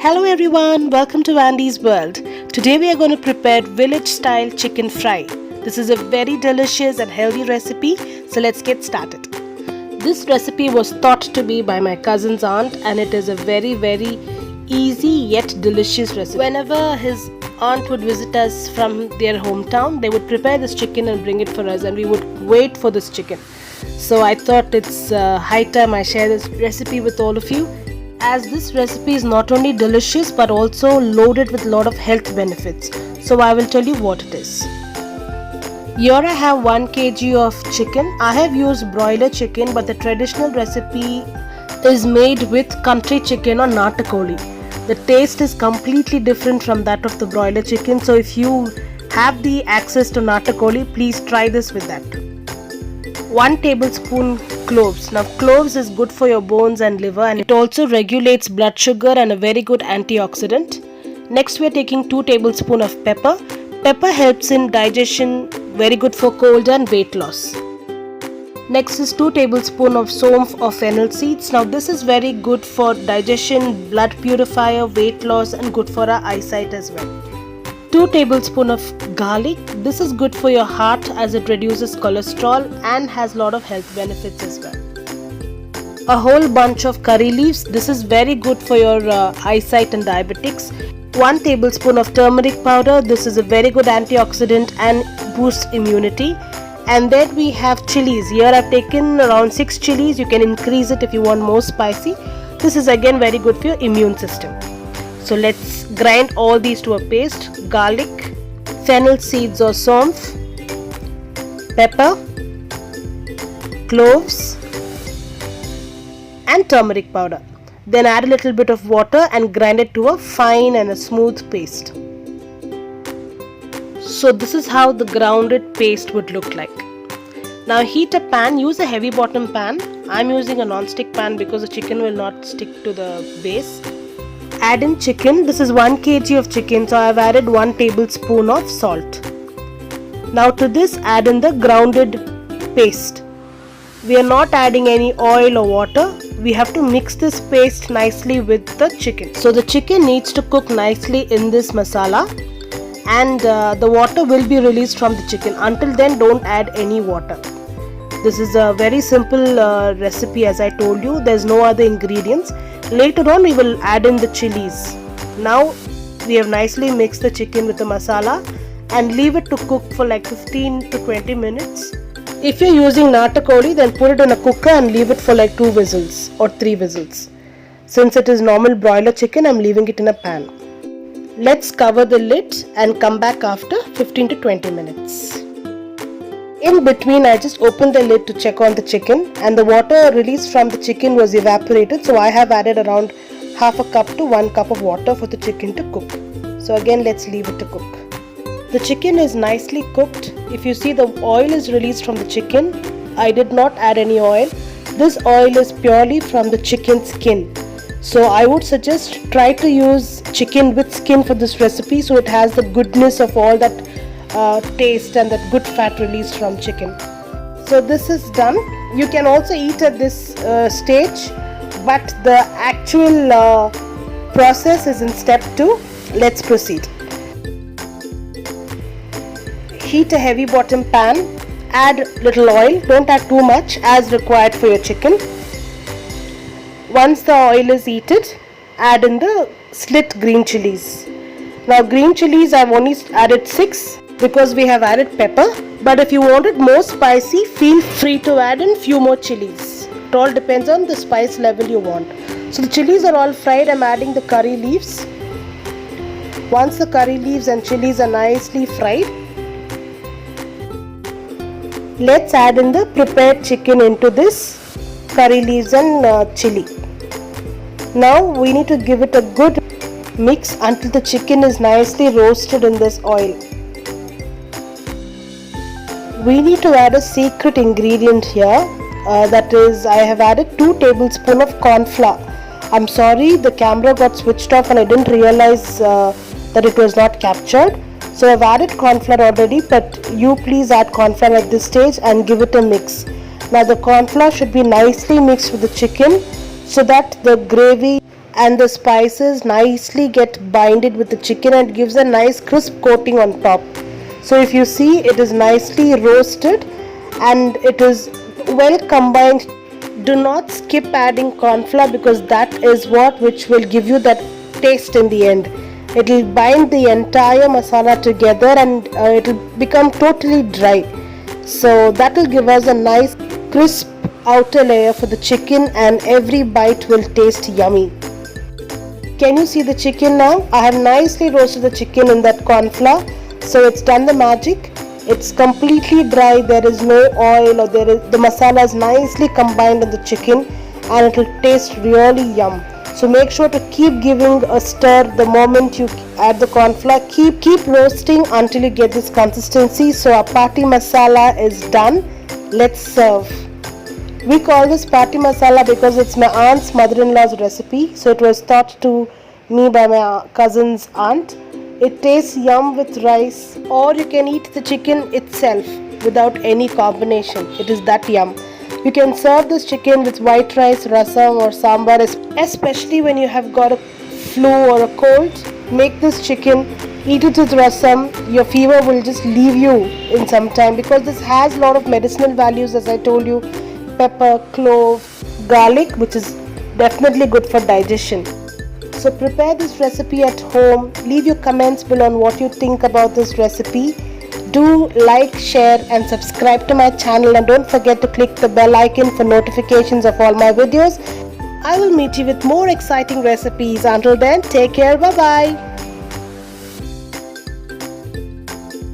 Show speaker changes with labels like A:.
A: Hello everyone, welcome to Andy's World. Today we are going to prepare village style chicken fry. This is a very delicious and healthy recipe, so let's get started. This recipe was thought to be by my cousin's aunt and it is a very easy yet delicious recipe. Whenever his aunt would visit us from their hometown, they would prepare this chicken and bring it for us and we would wait for this chicken. So I thought it's high time I share this recipe with all of you, as this recipe is not only delicious but also loaded with a lot of health benefits. So I will tell you what it is. Here I have 1 kg of chicken. I have used broiler chicken, but the traditional recipe is made with country chicken or natakoli. The taste is completely different from that of the broiler chicken, so if you have the access to natakoli, please try this with that. 1 tablespoon cloves. Now cloves is good for your bones and liver, and it also regulates blood sugar and a very good antioxidant. Next we are taking 2 tablespoons of pepper. Pepper helps in digestion, very good for cold and weight loss. Next is 2 tablespoons of somph or fennel seeds. Now this is very good for digestion, blood purifier, weight loss and good for our eyesight as well. 2 tablespoons of garlic. This is good for your heart as it reduces cholesterol and has a lot of health benefits as well. A whole bunch of curry leaves. This is very good for your eyesight and diabetics. 1 tablespoon of turmeric powder. This is a very good antioxidant and boosts immunity. And then we have chilies. Here I've taken around 6 chilies. You can increase it if you want more spicy. This is again very good for your immune system. So let's grind all these to a paste. Garlic, fennel seeds or somph, pepper, cloves and turmeric powder. Then add a little bit of water and grind it to a fine and a smooth paste. So this is how the grounded paste would look like. Now heat a pan. Use a heavy bottom pan. I'm using a non-stick pan because the chicken will not stick to the base. Add in chicken. This is 1 kg of chicken, so I have added 1 tablespoon of salt. Now to this add in the grounded paste. We are not adding any oil or water. We have to mix this paste nicely with the chicken. So the chicken needs to cook nicely in this masala, and the water will be released from the chicken. Until then, don't add any water. This is a very simple recipe, as I told you. There's no other ingredients. Later on we will add in the chilies. Now we have nicely mixed the chicken with the masala and leave it to cook for like 15 to 20 minutes. If you're using natakoli, then put it in a cooker and leave it for like 2 whistles or 3 whistles. Since it is normal broiler chicken, I'm leaving it in a pan. Let's cover the lid and come back after 15 to 20 minutes. In between, I just opened the lid to check on the chicken, and the water released from the chicken was evaporated, so I have added around half a cup to 1 cup of water for the chicken to cook. So again, let's leave it to cook. The chicken is nicely cooked. If you see, the oil is released from the chicken. I did not add any oil. This oil is purely from the chicken skin. So I would suggest try to use chicken with skin for this recipe, so it has the goodness of all that taste and that good fat released from chicken. So this is done. You can also eat at this stage, but the actual process is in step 2. Let's proceed. Heat a heavy bottom pan. Add little oil. Don't add too much, as required for your chicken. Once the oil is heated, add in the slit green chilies. Now green chilies I've only added 6 because we have added pepper, but if you want it more spicy, feel free to add in few more chilies. It all depends on the spice level you want. So the chilies are all fried. I'm adding the curry leaves. Once the curry leaves and chilies are nicely fried, let's add in the prepared chicken into this curry leaves and chili. Now we need to give it a good mix until the chicken is nicely roasted in this oil. We need to add a secret ingredient here, that is, I have added 2 tablespoons of corn flour. I'm sorry, the camera got switched off and I didn't realize that it was not captured. So I've added corn flour already, but you please add corn flour at this stage and give it a mix. Now the corn flour should be nicely mixed with the chicken so that the gravy and the spices nicely get binded with the chicken and gives a nice crisp coating on top. So if you see, it is nicely roasted and it is well combined. Do not skip adding corn flour because that is which will give you that taste in the end. It will bind the entire masala together and it will become totally dry. So that will give us a nice crisp outer layer for the chicken and every bite will taste yummy. Can you see the chicken now? I have nicely roasted the chicken in that corn flour. So it's done the magic. It's completely dry. There is no oil or the masala is nicely combined in the chicken and it will taste really yum. So make sure to keep giving a stir the moment you add the corn flour. Keep roasting until you get this consistency. So our party masala is done. Let's serve. We call this party masala because it's my aunt's mother-in-law's recipe. So it was taught to me by my cousin's aunt. It tastes yum with rice, or you can eat the chicken itself without any combination. It is that yum. You can serve this chicken with white rice, rasam or sambar, especially when you have got a flu or a cold. Make this chicken, eat it with rasam. Your fever will just leave you in some time because this has a lot of medicinal values, as I told you. Pepper, clove, garlic, which is definitely good for digestion. So prepare this recipe at home. Leave your comments below on what you think about this recipe. Do like, share and subscribe to my channel, and don't forget to click the bell icon for notifications of all my videos. I will meet you with more exciting recipes. Until then, take care. Bye bye.